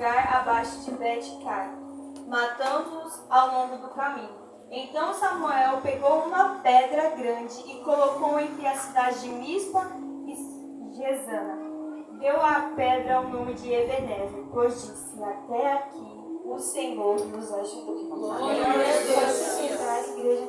lugar abaixo de Bet-Car, matando-os ao longo do caminho. Então Samuel pegou uma pedra grande e colocou entre a cidade de Mispa e Gesana. Deu à pedra o nome de Ebenezer, pois disse: até aqui o Senhor nos ajudou. Glória a Deus. Igreja.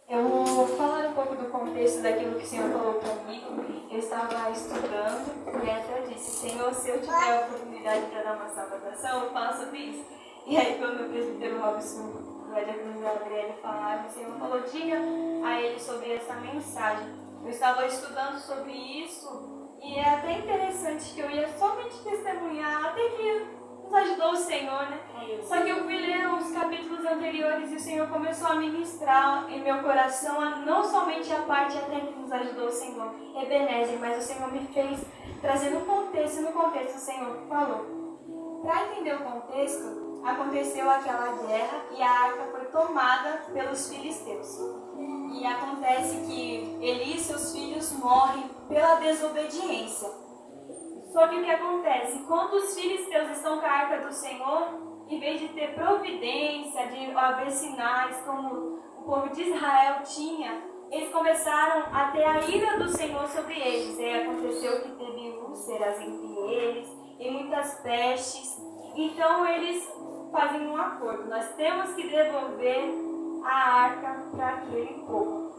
Eu vou falar um pouco do contexto daquilo que o Senhor falou comigo. Eu estava estudando e até disse: Senhor, se eu tiver a oportunidade para dar uma salvação, eu falo sobre isso. E aí, quando o presbítero Robson e a diaconisa Adriele falaram, o Senhor falou: diga a ele sobre essa mensagem. Eu estava estudando sobre isso e é até interessante que eu ia somente testemunhar, até que nos ajudou o Senhor, né? Só que eu fui ler os capítulos anteriores e o Senhor começou a ministrar em meu coração não somente a parte até que nos ajudou o Senhor, Ebenezer, mas o Senhor me fez trazer no contexto o Senhor falou. Para entender o contexto, aconteceu aquela guerra e a arca foi tomada pelos filisteus. E acontece que Eli e seus filhos morrem pela desobediência. Só que o que acontece? Quando os filisteus estão com a arca do Senhor, em vez de ter providência, de haver sinais como o povo de Israel tinha, eles começaram a ter a ira do Senhor sobre eles. E aconteceu que teve úlceras entre eles e muitas pestes. Então eles fazem um acordo: nós temos que devolver a arca para aquele povo.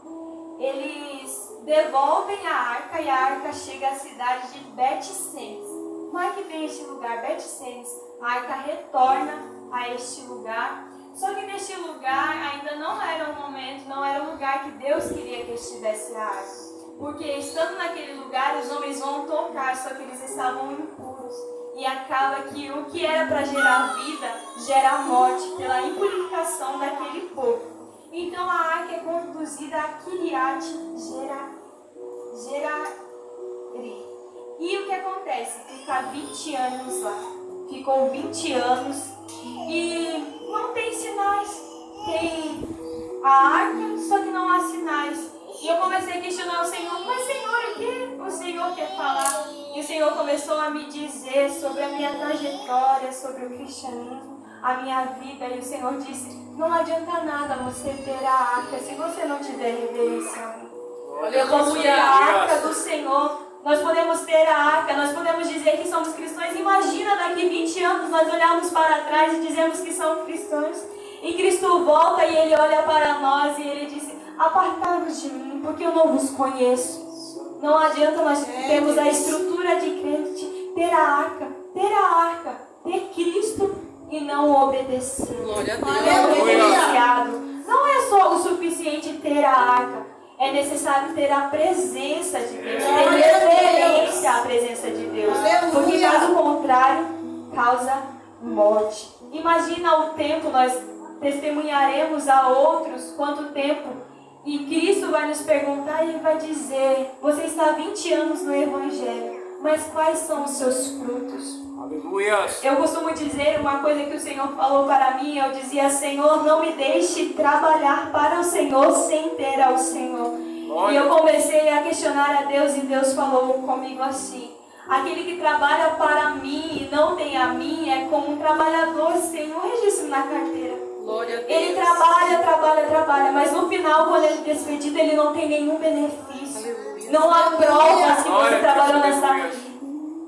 Eles devolvem a arca e a arca chega à cidade de Bet-Semes. Marque bem este lugar, Bet-Semes. A arca retorna a este lugar. Só que neste lugar ainda não era o momento, não era o lugar que Deus queria que estivesse a arca. Porque estando naquele lugar, os homens vão tocar, só que eles estavam impuros. E acaba que o que era para gerar vida, gera morte pela impurificação daquele povo. Então a arca é conduzida a Kiriat Jearim. E o que acontece? Fica 20 anos lá. Ficou 20 anos e não tem sinais. Tem a arca, só que não há sinais. E eu comecei a questionar o Senhor: mas Senhor, o que o Senhor quer falar? E o Senhor começou a me dizer sobre a minha trajetória, sobre o cristianismo, a minha vida. E o Senhor disse: não adianta nada você ter a arca se você não tiver reverência a mim. Eu posso ter a arca do Senhor. Nós podemos ter a arca, nós podemos dizer que somos cristãos. Imagina daqui 20 anos nós olharmos para trás e dizemos que somos cristãos. E Cristo volta e Ele olha para nós e Ele diz: apartai-vos de mim, porque eu não vos conheço. Não adianta nós termos a estrutura de crente, ter a arca, ter Cristo e não obedecer. Glória a Deus. Não é só o suficiente ter a arca. É necessário ter a presença de Deus, ter reverência à presença de Deus. Porque caso contrário, causa morte. Imagina o tempo, nós testemunharemos a outros quanto tempo. E Cristo vai nos perguntar e Ele vai dizer: você está há 20 anos no Evangelho, mas quais são os seus frutos? Aleluia. Eu costumo dizer uma coisa que o Senhor falou para mim. Eu dizia: Senhor, não me deixe trabalhar para o Senhor sem ter ao Senhor. E eu comecei a questionar a Deus e Deus falou comigo assim: aquele que trabalha para mim e não tem a mim é como um trabalhador sem um registro na carteira. Glória a Deus. Ele trabalha, mas no final, quando ele é despedido, ele não tem nenhum benefício. Aleluia. Não há provas que você trabalhou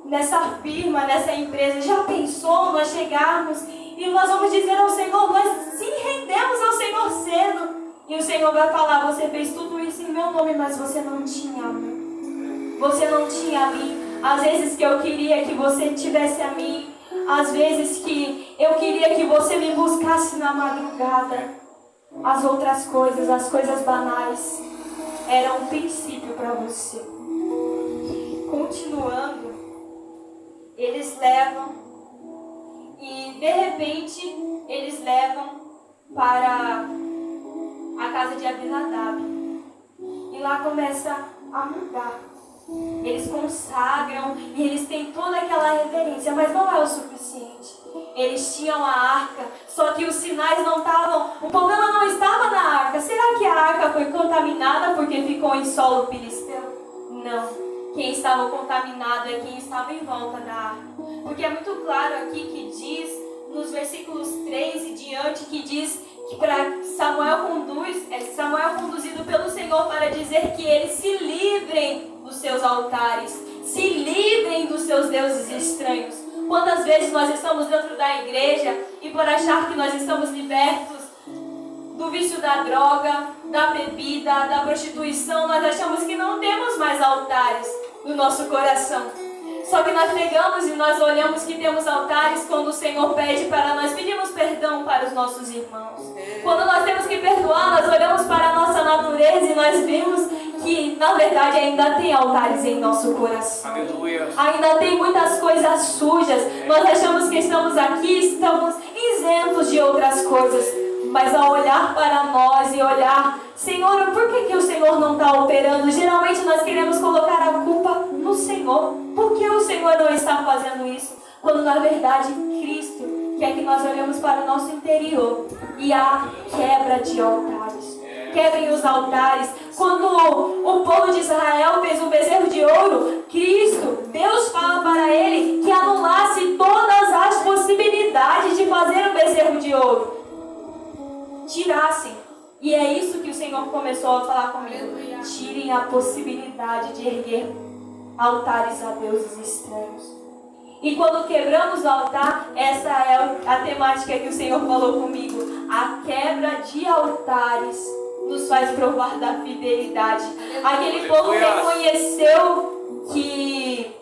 nessa firma, nessa empresa. Já pensou nós chegarmos e nós vamos dizer ao Senhor: nós sim rendemos ao Senhor cedo. E o Senhor vai falar: você fez tudo isso em meu nome, mas você não tinha a mim. Você não tinha a mim. Às vezes que eu queria que você tivesse a mim. Às vezes que eu queria que você me buscasse na madrugada. As outras coisas, as coisas banais, eram um princípio para você. Continuando, eles levam e de repente eles levam para a casa de Abinadab. E lá começa a mudar. Eles consagram e eles têm toda aquela reverência, mas não é o suficiente. Eles tinham a arca, só que os sinais não estavam, o problema não estava na arca. Será que a arca foi contaminada porque ficou em solo filisteu? Não. quem estava contaminado, é quem estava em volta da arca. Porque é muito claro aqui que diz, nos versículos 3 e diante, que diz que para Samuel conduzido pelo Senhor para dizer que eles se livrem dos seus altares, se livrem dos seus deuses estranhos. Quantas vezes nós estamos dentro da igreja e por achar que nós estamos libertos do vício da droga, da bebida, da prostituição, nós achamos que não temos mais altares no nosso coração. Só que nós pegamos e nós olhamos que temos altares quando o Senhor pede para nós, pedimos perdão para os nossos irmãos. Quando nós temos que perdoar, nós olhamos para a nossa natureza e nós vimos que, na verdade, ainda tem altares em nosso coração. Aleluia. Ainda tem muitas coisas sujas. Nós achamos que estamos aqui, estamos isentos de outras coisas. Mas ao olhar para nós e olhar, Senhor, por que o Senhor não está operando? Geralmente nós queremos colocar a culpa no Senhor. Por que o Senhor não está fazendo isso? Quando na verdade Cristo quer que nós olhemos para o nosso interior e há quebra de altares. Quebrem os altares. Quando o povo de Israel fez um bezerro de ouro, Cristo, Deus fala para ele que anulasse todas as possibilidades de fazer um bezerro de ouro. Tirassem. E é isso que o Senhor começou a falar comigo. Tirem a possibilidade de erguer altares a deuses estranhos. E quando quebramos o altar, essa é a temática que o Senhor falou comigo. A quebra de altares nos faz provar da fidelidade. Aquele povo reconheceu que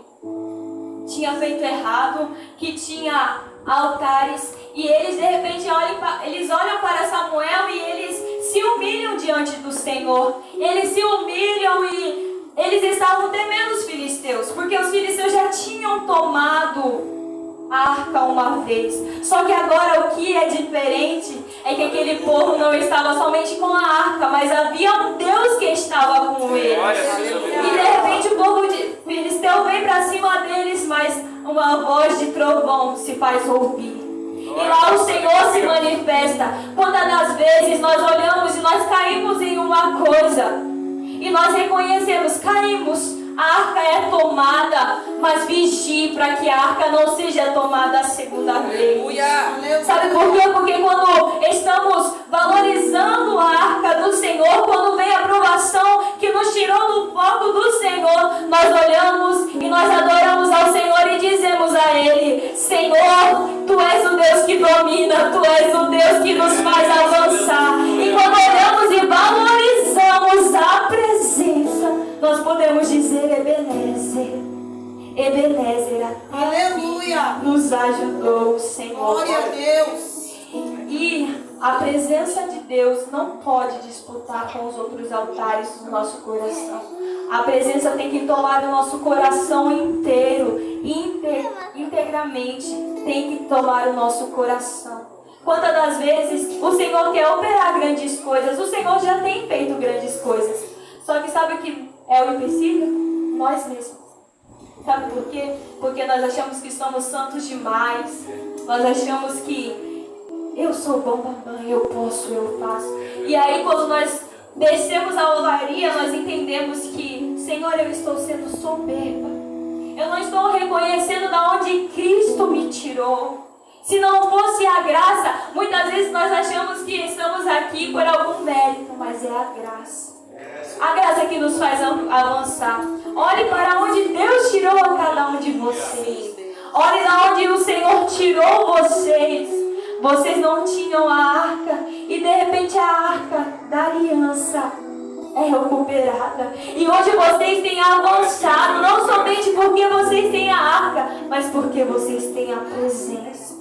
tinha feito errado, que tinha altares, e eles de repente olham para Samuel e eles se humilham diante do Senhor. Eles se humilham e eles estavam temendo os filisteus, porque os filisteus já tinham tomado a arca uma vez. Só que agora o que é diferente é que aquele povo não estava somente com a arca, mas havia um Deus que estava com eles. E de repente o povo de filisteu vem para cima deles, mas uma voz de trovão se faz ouvir. E lá o Senhor se manifesta. Quantas das vezes nós olhamos e nós caímos em uma coisa e nós reconhecemos, caímos, a arca é tomada, mas vigie para que a arca não seja tomada a segunda vez. Sabe por quê? Porque quando estamos valorizando a arca do Senhor, quando vem a provação que nos tirou do foco do Senhor, nós olhamos e nós adoramos ao Senhor e dizemos a Ele: Senhor, Tu és o Deus que domina, Tu és o Deus que nos faz avançar. E quando olhamos e valorizamos a presença, nós podemos dizer: Ebenezer, Ebenezer, Aleluia. nos ajudou o Senhor. Glória a Deus. E a presença de Deus não pode disputar com os outros altares do nosso coração. A presença tem que tomar o nosso coração inteiro, integramente, tem que tomar o nosso coração. Quantas das vezes o Senhor quer operar grandes coisas, o Senhor já tem feito grandes coisas. Só que sabe o que é o empecilho? Nós mesmos. Sabe por quê? Porque nós achamos que somos santos demais. Nós achamos que eu sou bom, eu posso, eu faço. E aí quando nós descemos a olaria, nós entendemos que, Senhor, eu estou sendo soberba. Eu não estou reconhecendo de onde Cristo me tirou. Se não fosse a graça, muitas vezes nós achamos que estamos aqui por algum mérito, mas é a graça. A graça que nos faz avançar. Olhe para onde Deus tirou a cada um de vocês. Olhe de onde o Senhor tirou vocês. Vocês não tinham a arca e de repente a arca da aliança é recuperada. E hoje vocês têm avançado, não somente porque vocês têm a arca, mas porque vocês têm a presença.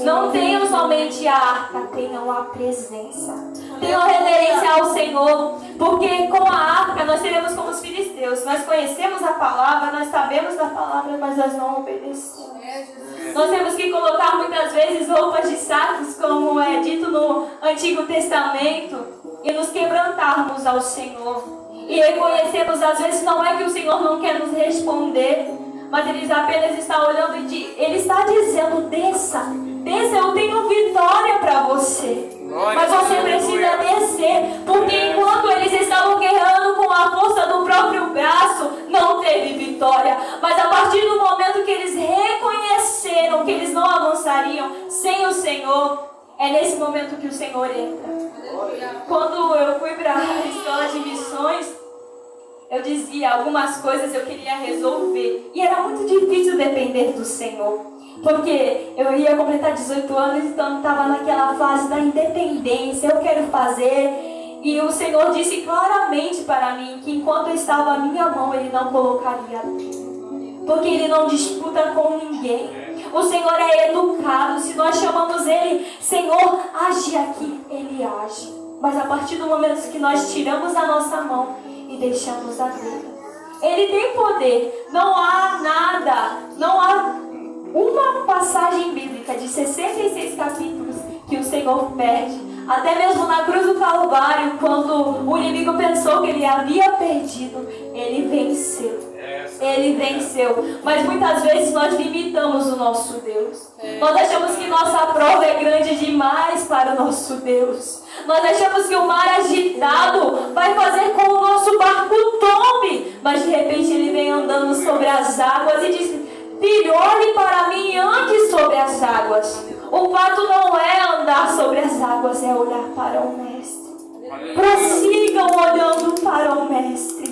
Não tenham somente a arca, tenham a presença. Tenham reverência ao Senhor, porque com a arca nós seremos como os filisteus. Nós conhecemos a palavra, nós sabemos da palavra, mas nós não obedecemos. Nós temos que colocar muitas vezes roupas de sacos, como é dito no Antigo Testamento, e nos quebrantarmos ao Senhor. E reconhecemos, às vezes não é que o Senhor não quer nos responder, mas Ele apenas está olhando e Ele está dizendo: desça, desça, eu tenho vitória para você. Mas você precisa descer, porque enquanto eles estavam guerreando com a pela força do próprio braço, não teve vitória. Mas a partir do momento que eles reconheceram que eles não avançariam sem o Senhor, é nesse momento que o Senhor entra. Quando eu fui para a escola de missões, eu dizia algumas coisas eu queria resolver. E era muito difícil depender do Senhor. Porque eu ia completar 18 anos, então estava naquela fase da independência. Eu quero fazer. E o Senhor disse claramente para mim que enquanto eu estava à minha mão, Ele não colocaria. Porque Ele não disputa com ninguém. O Senhor é educado. Se nós chamamos Ele, Senhor, age aqui, Ele age. Mas a partir do momento que nós tiramos a nossa mão e deixamos a dele, Ele tem poder. Não há nada, não há uma passagem bíblica de 66 capítulos que o Senhor perde. Até mesmo na cruz do Calvário, quando o inimigo pensou que ele havia perdido, Ele venceu. Ele venceu. Mas muitas vezes nós limitamos o nosso Deus. Nós achamos que nossa prova é grande demais para o nosso Deus. Nós achamos que o mar agitado vai fazer com que o nosso barco tombe. Mas de repente Ele vem andando sobre as águas e diz: filho, olhe para mim e ande sobre as águas. O fato não é andar sobre as águas, é olhar para o Mestre. Prossigam olhando para o Mestre.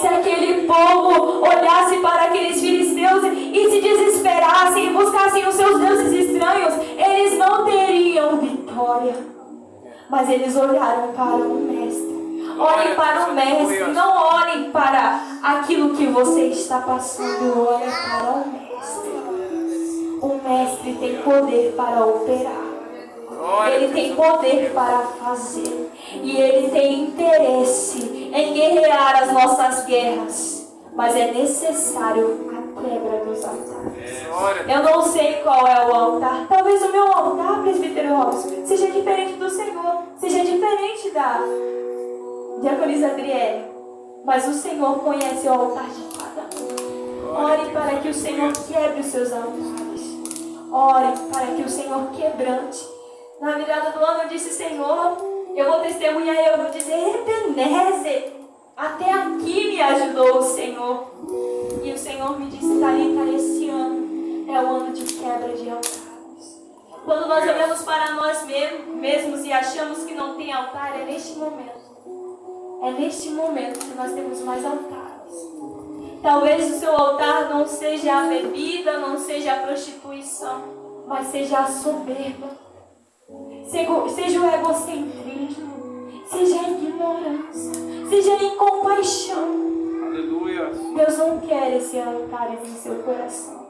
Se aquele povo olhasse para aqueles filisteus e se desesperassem e buscassem os seus deuses estranhos, eles não teriam vitória. Mas eles olharam para o Mestre. Olhem para o Mestre, não olhem para aquilo que você está passando, olhem para o Mestre. O Mestre tem poder para operar. Ele tem poder para fazer. E Ele tem interesse em guerrear as nossas guerras. Mas é necessário a quebra dos altares. Eu não sei qual é o altar. Talvez o meu altar, presbítero Robson, seja diferente do Senhor. Seja diferente da diaconisa Adriele. Mas o Senhor conhece o altar de cada um. Ore para que o Senhor quebre os seus altares. Ore para que o Senhor quebrante. Na virada do ano eu disse: Senhor, eu vou testemunhar e eu vou dizer: Ebenezer, até aqui me ajudou o Senhor. E o Senhor me disse: Thalita, esse ano é o ano de quebra de altares. Quando nós olhamos para nós mesmos e achamos que não tem altar, é neste momento. É neste momento que nós temos mais altares. Talvez o seu altar não seja a bebida, não seja a prostituição, mas seja a soberba. Seja o egocentrismo, seja a ignorância, seja a incompaixão. Aleluia. Deus não quer esses altares em seu coração.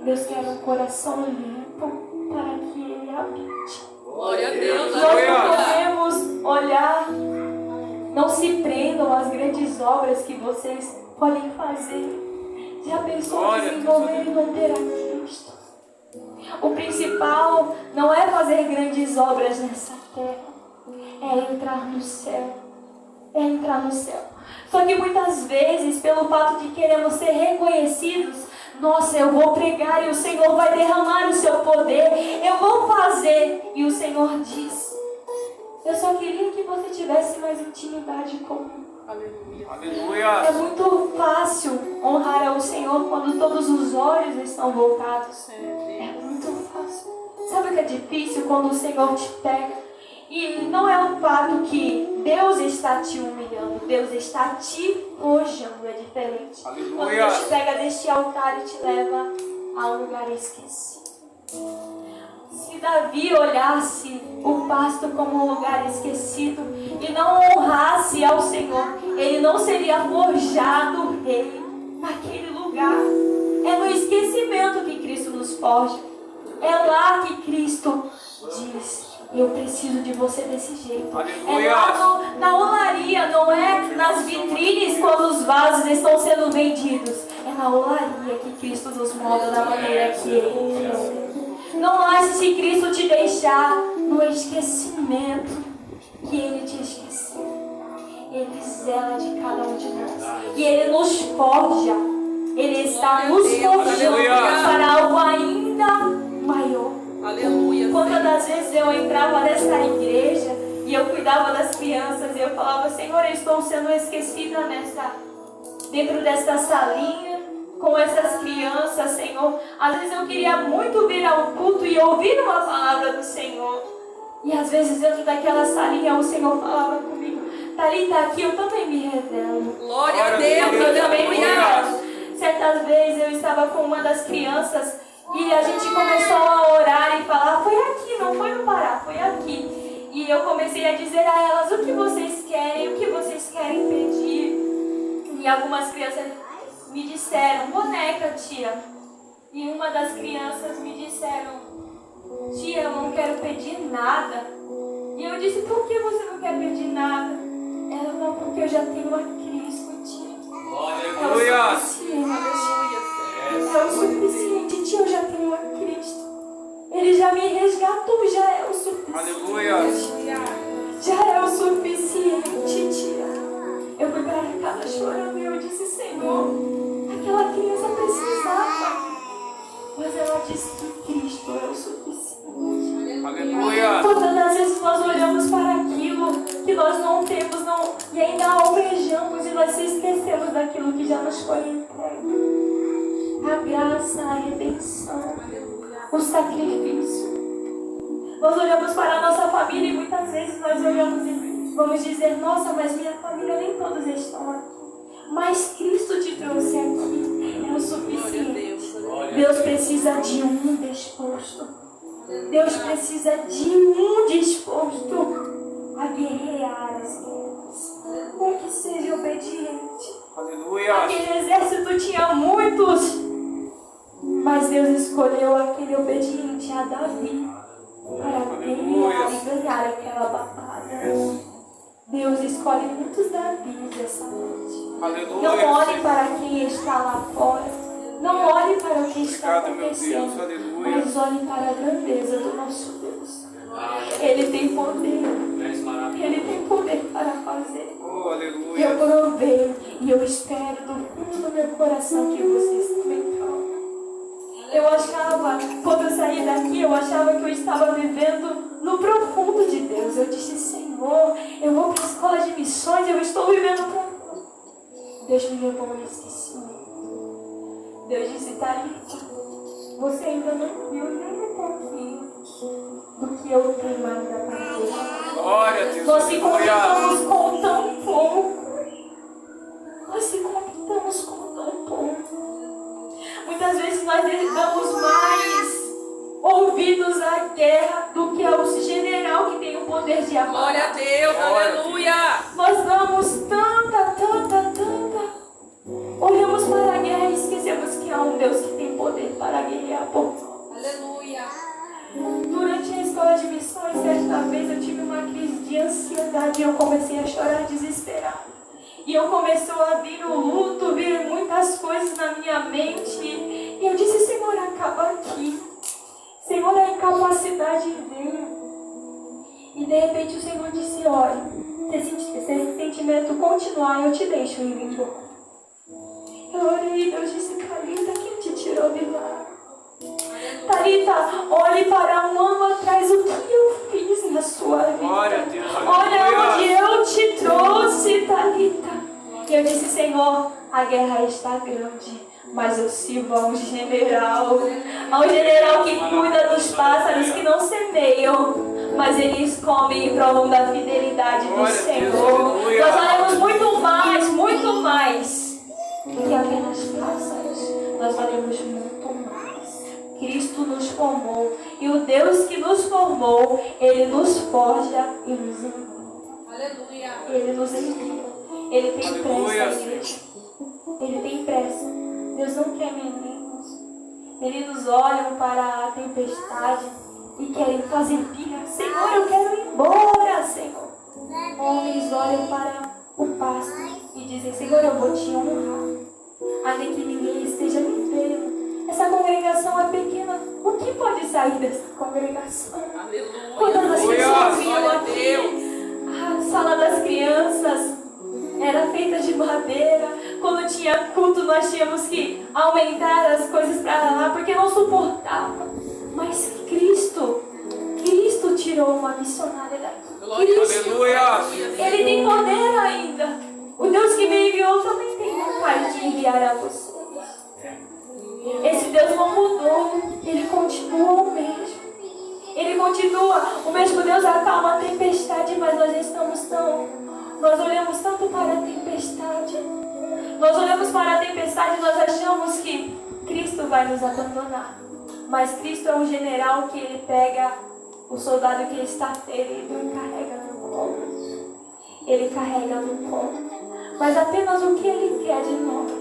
Deus quer um coração limpo para que Ele habite. Glória a Deus. Nós não podemos olhar, não se prendam às grandes obras que vocês podem fazer. Já pensou em desenvolver e manter a Cristo? O principal não é fazer grandes obras nessa terra, é entrar no céu. É entrar no céu. Só que muitas vezes, pelo fato de queremos ser reconhecidos, nossa, eu vou pregar e o Senhor vai derramar o seu poder, eu vou fazer. E o Senhor diz: eu só queria que você tivesse mais intimidade comigo. Aleluia. É muito fácil honrar ao Senhor quando todos os olhos estão voltados. É muito fácil. Sabe o que é difícil? Quando o Senhor te pega. E não é o fato que Deus está te humilhando, Deus está te forjando, é diferente. Aleluia. Quando Deus te pega deste altar e te leva a um lugar esquecido. Se Davi olhasse o pasto como um lugar esquecido e não honrasse ao Senhor, ele não seria forjado rei naquele lugar. É no esquecimento que Cristo nos forja. É lá que Cristo diz: eu preciso de você desse jeito. Aleluia. É lá na olaria, não é nas vitrines quando os vasos estão sendo vendidos. É na olaria que Cristo nos molda da maneira que Ele quer. Não ache se Cristo te deixar no esquecimento que Ele te esqueceu. Ele zela de cada um de nós. E Ele nos forja. Ele está nos forjando para algo ainda maior. Aleluia. Quantas das vezes eu entrava nessa igreja e E eu cuidava das crianças e eu falava, Senhor, eu estou sendo esquecida dentro desta salinha, com essas crianças, Senhor. Às vezes eu queria muito vir ao culto e ouvir uma palavra do Senhor. E às vezes dentro daquela salinha o Senhor falava comigo, Thalita, aqui eu também me revelo. Glória a Deus, Eu também me aleluia. revelo. Certas vezes eu estava com uma das crianças e a gente começou a orar e falar, foi aqui, não foi no Pará, foi aqui. E eu comecei a dizer a elas o que vocês querem pedir. E algumas crianças me disseram, boneca, tia. E uma das crianças me disseram, tia, eu não quero pedir nada. E eu disse, por que você não quer pedir nada? Ela falou, porque eu já tenho a Cristo, tia. Aleluia. É o suficiente, tia, eu já tenho a Cristo. Ele já me resgatou, já é o suficiente. Aleluia. Já é o suficiente, tia. Eu fui para casa chorando e eu disse, Senhor, aquela criança precisava. Mas ela disse que Cristo é o suficiente. Aleluia. Quantas das vezes nós olhamos para aquilo que nós não temos e ainda almejamos e nós se esquecemos daquilo que já nos foi entregue. A graça, a redenção, o sacrifício. Nós olhamos para a nossa família e muitas vezes nós olhamos e vamos dizer, nossa, mas minha família nem todos estão aqui. Mas Cristo te trouxe aqui, é o suficiente. Deus precisa de um disposto. Deus precisa de um disposto a guerrear as guerras. Não que seja obediente. Aleluia. Aquele exército tinha muitos, mas Deus escolheu aquele obediente a Davi para guerrear e ganhar aquela batalha. Deus escolhe muitos Davis essa noite. Aleluia. Não olhe para quem está lá fora. Não olhe para o que está Obrigado, meu acontecendo. Deus. Aleluia. Mas olhe para a grandeza do nosso Deus. Ele tem poder. Ele tem poder para fazer. Oh, aleluia. Eu provei e eu espero do fundo do meu coração que vocês também provem. Eu achava, quando eu saí daqui, eu achava que eu estava vivendo no profundo de Deus. Eu disse, Senhor, eu vou para a escola de missões, eu estou vivendo profundo. Deus me levou a esquecimento. Deus disse, Thalita, você ainda não viu nem um pouquinho do que eu tenho ainda para ver. Glória a Deus. Nós se Aleluia. contentamos com tão pouco. Nós se contentamos com tão pouco. Muitas vezes nós damos mais ouvidos à guerra do que ao general que tem o poder de amar. Glória a Deus, aleluia. Nós damos tanta. Olhamos para a guerra e esquecemos que há um Deus que tem poder para guerrear por nós. Aleluia. Durante a escola de missões, certa vez eu tive uma crise de ansiedade e eu comecei a chorar desesperada. E eu começou a vir o luto, vir muitas coisas na minha mente. E eu disse, Senhor, acaba aqui. Senhor, a incapacidade veio. E de repente o Senhor disse, olha, se esse sentimento continuar, eu te deixo ir embora. Eu orei e Deus disse, Thalita, quem te tirou de lá? Thalita, olhe para um ano atrás o que eu fiz na sua vida. Glória a Deus. Olha onde eu te trouxe, Thalita. E eu disse, Senhor, a guerra está grande, mas eu sirvo a um general que cuida dos pássaros que não semeiam, mas eles comem e provam da fidelidade do Glória a Deus, Senhor. aleluia. Nós valemos muito mais do que apenas pássaros. Nós valemos muito mais. Cristo nos formou e o Deus que nos formou, Ele nos forja e nos envia. Aleluia. Ele nos envia. Ele tem Aleluia. pressa, igreja. Ele tem pressa. Deus não quer meninos. Meninos olham para a tempestade e querem fazer birra. Senhor, eu quero ir embora, Senhor. Homens olham para o pasto e dizem, Senhor, eu vou te honrar. Ainda que ninguém esteja me vendo. Essa congregação é pequena. O que pode sair dessa congregação? Aleluia. Quantas pessoas vinham Glória a aqui? Deus. A sala das crianças era feita de madeira. Quando tinha culto, nós tínhamos que aumentar as coisas para lá, porque não suportava. Mas Cristo tirou uma missionária daqui. Glória a Deus. o mesmo. Ele continua, o mesmo Deus acalma a tempestade, mas nós olhamos tanto para a tempestade. Nós olhamos para a tempestade e nós achamos que Cristo vai nos abandonar. Mas Cristo é um general que ele pega o soldado que está ferido e carrega no colo. Ele carrega no colo. Mas apenas o que ele quer de nós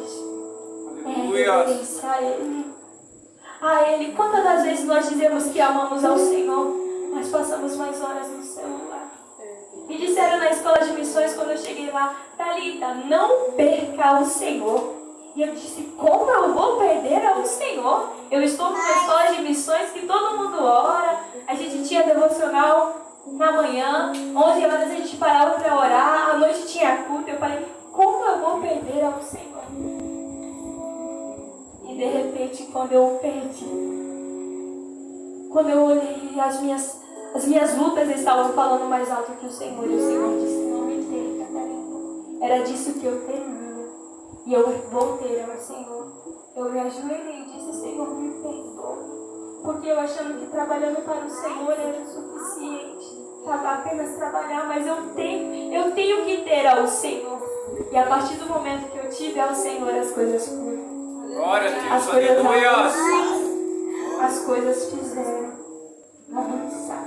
é reverência a ele. A ele. Quantas das vezes nós dizemos que amamos ao Senhor, mas passamos mais horas no celular? Me disseram na escola de missões, quando eu cheguei lá, Thalita, não perca o Senhor. E eu disse, como eu vou perder ao Senhor? Eu estou numa escola de missões que todo mundo ora, a gente tinha devocional na manhã, 11 horas a gente parava para orar, à noite tinha culto. Eu falei, como eu vou perder ao Senhor? E de repente, quando eu perdi, quando eu olhei, as minhas lutas estavam falando mais alto que o Senhor. E o Senhor disse, não me perca, Thalita. Era disso que eu temia. E eu voltei ao Senhor. Eu me ajoelhei e disse, Senhor, me perdoe. Porque eu achando que trabalhando para o Senhor era o suficiente. Apenas trabalhar, mas eu tenho que ter ao Senhor. E a partir do momento que eu tive ao Senhor, as coisas foram. Glória a Deus, As coisas aleluia. avançaram. As coisas fizeram avançar.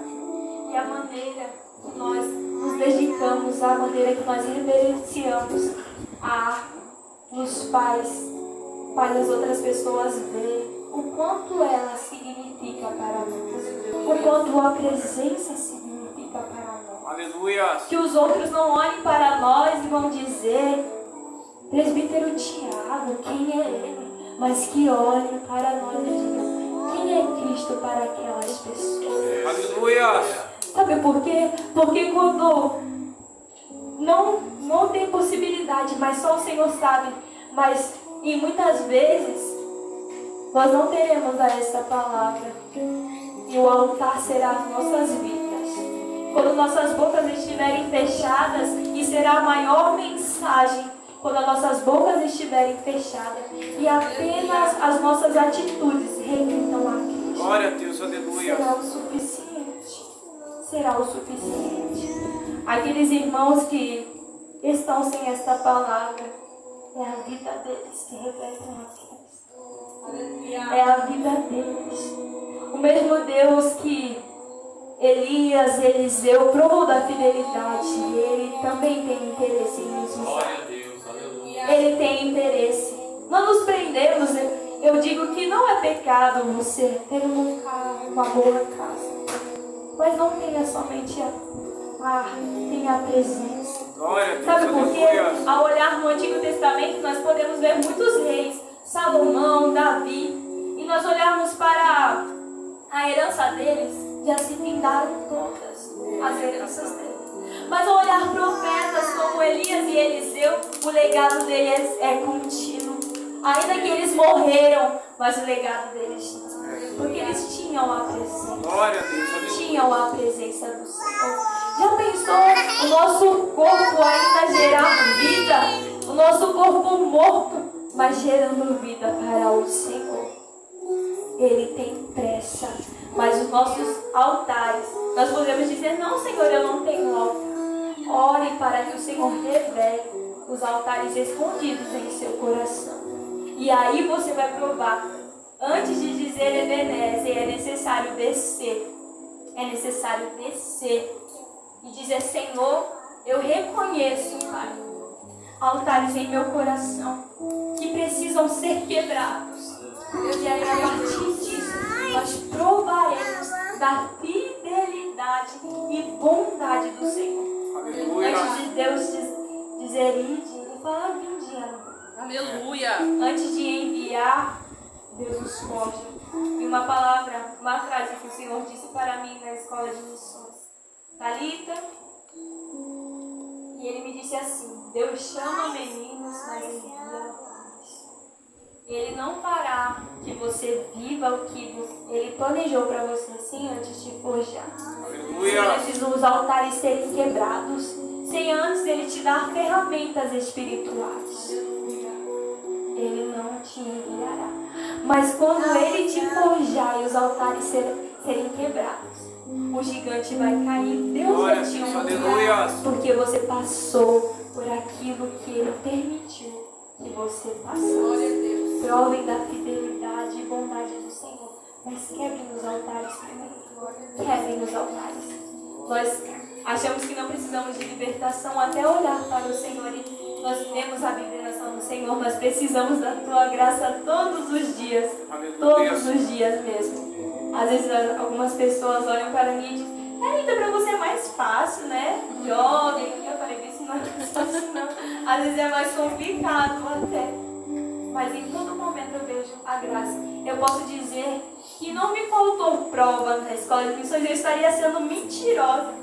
E a maneira que nós nos dedicamos, a maneira que nós reverenciamos os pais, faz as outras pessoas ver o quanto ela significa para nós, o quanto a presença significa para nós. Aleluia. Que os outros não olhem para nós e vão dizer, presbítero Tiago, quem é ele? Mas que olhem para nós e digam, quem é Cristo para aquelas pessoas? Aleluia. Sabe por quê? Porque quando não tem possibilidade, mas só o Senhor sabe, e muitas vezes nós não teremos essa palavra e o altar será as nossas vidas. Quando nossas bocas estiverem fechadas, e será a maior mensagem quando as nossas bocas estiverem fechadas e apenas as nossas atitudes repitam a Cristo. Glória a Deus, aleluia. Será o suficiente. Será o suficiente. Aqueles irmãos que estão sem esta palavra, é a vida deles que revelam a Cristo. É a vida deles. O mesmo Deus que Elias, Eliseu provou da fidelidade, ele também tem interesse em nos usar. Glória a Deus, aleluia. Ele tem interesse. Não nos prendemos. Eu digo que não é pecado você ter um carro, uma boa casa, mas não tenha somente tenha a presença. Glória a Deus, Sabe por quê? aleluia. Ao olhar no Antigo Testamento, nós podemos ver muitos reis, Salomão, Davi, e nós olharmos para a herança deles, já se findaram todas as heranças deles. Mas ao olhar profetas como Elias e Eliseu, o legado deles é contínuo. Ainda que eles morreram, mas o legado deles não. Porque eles tinham a presença. Glória a Deus, aleluia. Tinham a presença do Senhor. Já pensou o nosso corpo ainda gerar vida? O nosso corpo morto, mas gerando vida para o Senhor. Ele tem pressa. Mas os nossos altares, nós podemos dizer, não, Senhor, eu não tenho altar. Ore para que o Senhor revele os altares escondidos em seu coração. E aí você vai provar. Antes de dizer Ebenezer, é necessário descer. É necessário descer e dizer, Senhor, eu reconheço, Pai, altares em meu coração que precisam ser quebrados. E aí, a partir disso, nós provaremos da fidelidade e bondade do Senhor. Aleluia. Antes de Deus dizer ide, ele fala vinde, amor. Aleluia. Antes de enviar, Deus nos forja. E uma palavra, uma frase que o Senhor disse para mim na escola de missões. Thalita, e ele me disse assim, Deus chama meninos, mas envia homens. Ele não fará que você viva o que ele planejou para você assim antes de forjar. Aleluia. Sem antes os altares serem quebrados, sem antes ele te dar ferramentas espirituais. Ele não te enviará. Mas quando Ele te forjar e os altares serem quebrados, o gigante vai cair. Deus Glória vai a te Deus, honrar, aleluia. porque você passou por aquilo que Ele permitiu que você passasse. Provem da fidelidade e bondade do Senhor, mas quebrem os altares primeiro. Quebrem os altares. Nós achamos que não precisamos de libertação até olhar para o Senhor e nós temos a libertação no Senhor. Nós precisamos da Tua graça todos os dias. Todos os dias mesmo. Às vezes algumas pessoas olham para mim e dizem: então para você é mais fácil, né? Jovem. Eu falei: isso não é fácil não. Às vezes é mais complicado até. Mas em todo momento eu vejo a graça. Eu posso dizer que não me faltou prova na escola de missões. Eu estaria sendo mentirosa.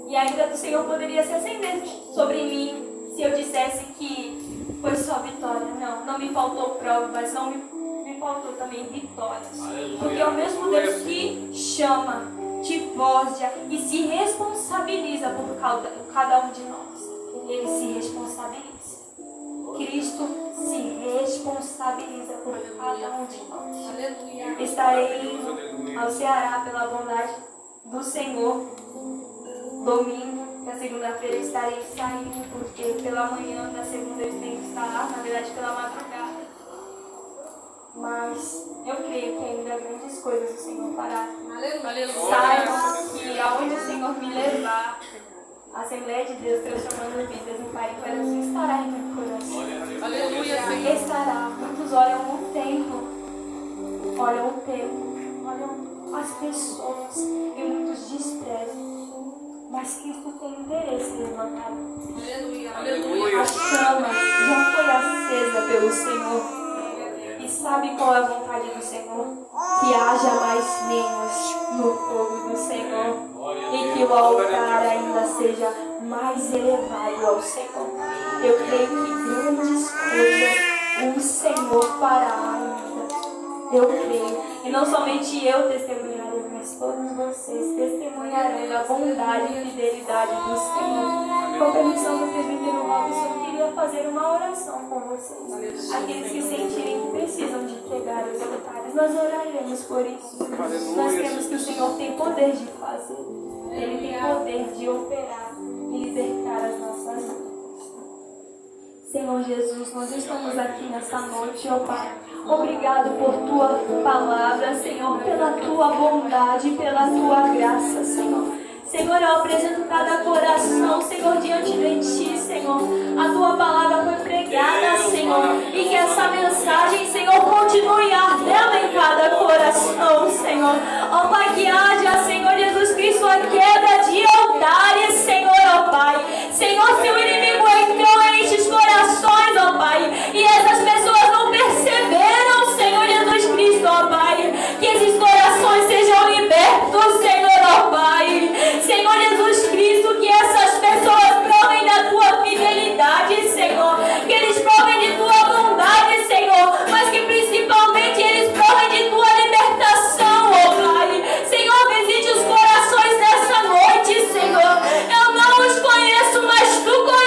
E ainda o Senhor poderia se acender sobre mim se eu dissesse que foi só vitória. Não me faltou prova, mas não me faltou também vitórias. Aleluia. Porque é o mesmo Deus que chama, te forja e se responsabiliza por cada um de nós. Ele se responsabiliza. Cristo se responsabiliza por cada um de nós. Estarei indo ao Ceará pela bondade do Senhor. Domingo, na segunda-feira estarei saindo, porque pela manhã da segunda eu tenho que estar lá, na verdade pela madrugada. Mas eu creio que ainda há grandes coisas o Senhor fará. Saiba que aonde o Senhor me levar, a Assembleia de Deus transformando vidas em Pai e Coração estará em meu coração. Aleluia, Senhor. Estará. Muitos olham o templo, olham as pessoas e muitos desprezam. Mas Cristo tem interesse em levantar. Aleluia. A chama já foi acesa pelo Senhor. E sabe qual é a vontade do Senhor? Que haja mais lenhas no fogo do Senhor. E que o altar ainda seja mais elevado ao Senhor. Eu creio que grandes coisas o Senhor fará ainda. Eu creio. E não somente eu testemunharei, mas todos vocês testemunharão da bondade e fidelidade do Senhor. Com a permissão do presbítero Robson, eu queria fazer uma oração com vocês. Aqueles que sentirem que precisam de entregar os altares, nós oraremos por isso. Nós cremos que o Senhor tem poder de fazer. Ele tem poder de operar e libertar as nossas vidas. Senhor Jesus, nós estamos aqui nessa noite, ó Pai. Obrigado por Tua palavra, Senhor, pela Tua bondade, pela Tua graça, Senhor. Senhor, eu apresento cada coração, Senhor, diante de Ti, Senhor. A Tua palavra foi pregada, Senhor, e que essa mensagem, Senhor, continue ardendo em cada coração, Senhor. Ó Pai, que haja, Senhor Jesus Cristo, a quebra de altares, Senhor, ó Pai. Senhor, se o inimigo entrou em estes corações, ó Pai, e essas pessoas não perceberam, Senhor Jesus Cristo, ó Pai, que esses corações sejam libertos, Senhor, ó Pai. Senhor Jesus Cristo, que essas pessoas provem da Tua fidelidade, Senhor, que eles provem de Tua bondade, Senhor, mas que principalmente eles provem de Tua libertação, ó Pai. Senhor, visite os corações dessa noite, Senhor. Eu não os conheço, mas Tu conheces.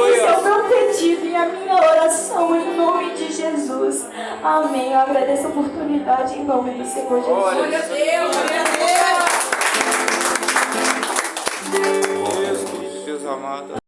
Esse é o meu pedido e a minha oração em nome de Jesus. Amém. Eu agradeço a oportunidade em nome do Senhor Jesus. Glória a Deus, glória a Deus. Deus amado.